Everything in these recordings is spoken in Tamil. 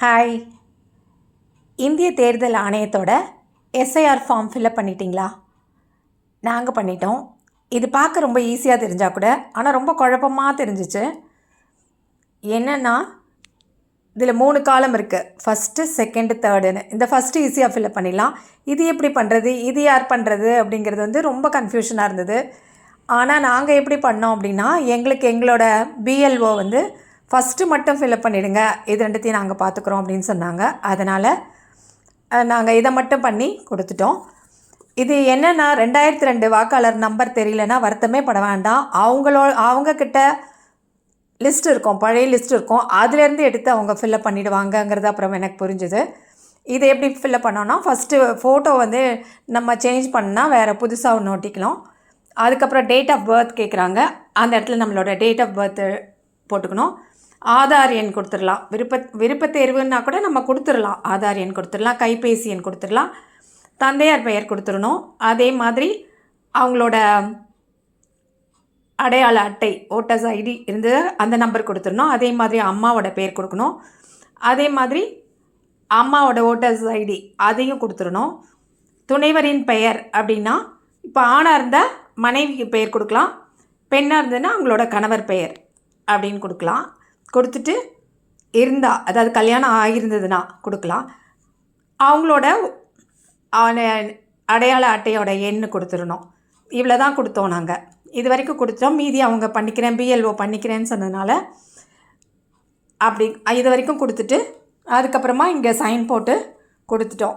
ஹாய். இந்திய தேர்தல் ஆணையத்தோட எஸ்ஐஆர் ஃபார்ம் ஃபில்அப் பண்ணிட்டீங்களா? நாங்கள் பண்ணிட்டோம். இது பார்க்க ரொம்ப ஈஸியாக தெரிஞ்சால் கூட ஆனால் ரொம்ப குழப்பமாக தெரிஞ்சிச்சு. என்னென்னா இதில் 3 காலம் இருக்குது. ஃபஸ்ட்டு, செகண்டு, தேர்டுன்னு. இந்த ஃபஸ்ட்டு ஈஸியாக ஃபில்அப் பண்ணிடலாம். இது எப்படி பண்ணுறது, இது யார் பண்ணுறது அப்படிங்கிறது வந்து ரொம்ப கன்ஃபியூஷனாக இருந்தது. ஆனால் நாங்கள் எப்படி பண்ணோம் அப்படின்னா, எங்களோட பிஎல்ஓ வந்து ஃபஸ்ட்டு மட்டும் ஃபில்அப் பண்ணிவிடுங்க, இது ரெண்டுத்தையும் நாங்கள் பார்த்துக்குறோம் அப்படின்னு சொன்னாங்க. அதனால் நாங்கள் இதை மட்டும் பண்ணி கொடுத்துட்டோம். இது என்னென்னா 2002 வாக்காளர் நம்பர் தெரியலன்னா வருத்தமே பட வேண்டாம். அவங்கக்கிட்ட லிஸ்ட் இருக்கும், பழைய லிஸ்ட் இருக்கும், அதுலேருந்து எடுத்து அவங்க ஃபில்அப் பண்ணிவிடுவாங்கங்கிறது அப்புறம் எனக்கு புரிஞ்சுது. இது எப்படி ஃபில்அப் பண்ணோன்னா, ஃபஸ்ட்டு ஃபோட்டோ வந்து நம்ம சேஞ்ச் பண்ணால் வேறு புதுசாக ஒன்று ஒட்டிக்கலாம். அதுக்கப்புறம் டேட் ஆஃப் பர்த் கேட்குறாங்க. அந்த இடத்துல நம்மளோட டேட் ஆஃப் பர்த்து போட்டுக்கணும். ஆதார் எண் கொடுத்துடலாம். விருப்ப தேர்வுன்னா கூட நம்ம கொடுத்துடலாம். ஆதார் எண் கொடுத்துடலாம், கைபேசி எண் கொடுத்துடலாம், தந்தையார் பெயர் கொடுத்துடணும். அதே மாதிரி அவங்களோட அடையாள அட்டை ஓட்டர்ஸ் ஐடி இருந்து அந்த நம்பர் கொடுத்துடணும். அதே மாதிரி அம்மாவோட பேர் கொடுக்கணும். அதே மாதிரி அம்மாவோட ஓட்டர்ஸ் ஐடி அதையும் கொடுத்துடணும். துணைவரின் பெயர் அப்படின்னா, இப்போ ஆணாக இருந்தால் மனைவிக்கு பெயர் கொடுக்கலாம், பெண்ணாக இருந்ததுன்னா அவங்களோட கணவர் பெயர் அப்படின்னு கொடுக்கலாம். கொடுத்துட்டு இருந்தால், அதாவது கல்யாணம் ஆகியிருந்ததுன்னா கொடுக்கலாம். அவங்களோட அடையாள அட்டையோட எண்ணு கொடுத்துடணும். இவ்வளோ தான் கொடுத்தோம் நாங்கள். இது வரைக்கும் கொடுத்தோம். மீதி அவங்க பண்ணிக்கிறேன், பிஎல்ஓ பண்ணிக்கிறேன்னு சொன்னதுனால அப்படி இது வரைக்கும் கொடுத்துட்டு அதுக்கப்புறமா இங்கே சைன் போட்டு கொடுத்துட்டோம்.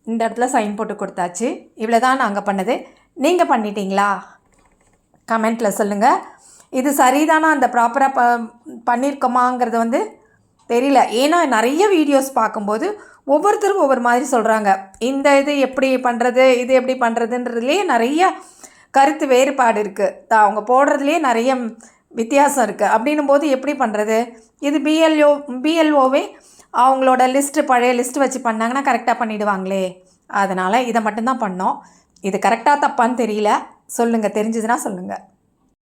இந்த இடத்துல சைன் போட்டு கொடுத்தாச்சு. இவ்வளோ தான் நாங்கள் பண்ணது. நீங்கள் பண்ணிட்டீங்களா? கமெண்ட்டில் சொல்லுங்கள். இது சரிதானா, அந்த ப்ராப்பராக பண்ணியிருக்கோமாங்கிறது வந்து தெரியல. ஏன்னா நிறைய வீடியோஸ் பார்க்கும்போது ஒவ்வொருத்தரும் ஒவ்வொரு மாதிரி சொல்கிறாங்க. இந்த இது எப்படி பண்ணுறது, இது எப்படி பண்ணுறதுன்றதுலேயே நிறைய கருத்து வேறுபாடு இருக்குது. அவங்க போடுறதுலேயே நிறைய வித்தியாசம் இருக்குது. அப்படின்னும் போது எப்படி பண்ணுறது? இது பிஎல்ஓவே அவங்களோட லிஸ்ட்டு, பழைய லிஸ்ட்டு வச்சு பண்ணாங்கன்னா கரெக்டாக பண்ணிவிடுவாங்களே. அதனால் இதை மட்டும்தான் பண்ணோம். இது கரெக்டாக தப்பான்னு தெரியல. சொல்லுங்கள், தெரிஞ்சதுன்னா சொல்லுங்கள்.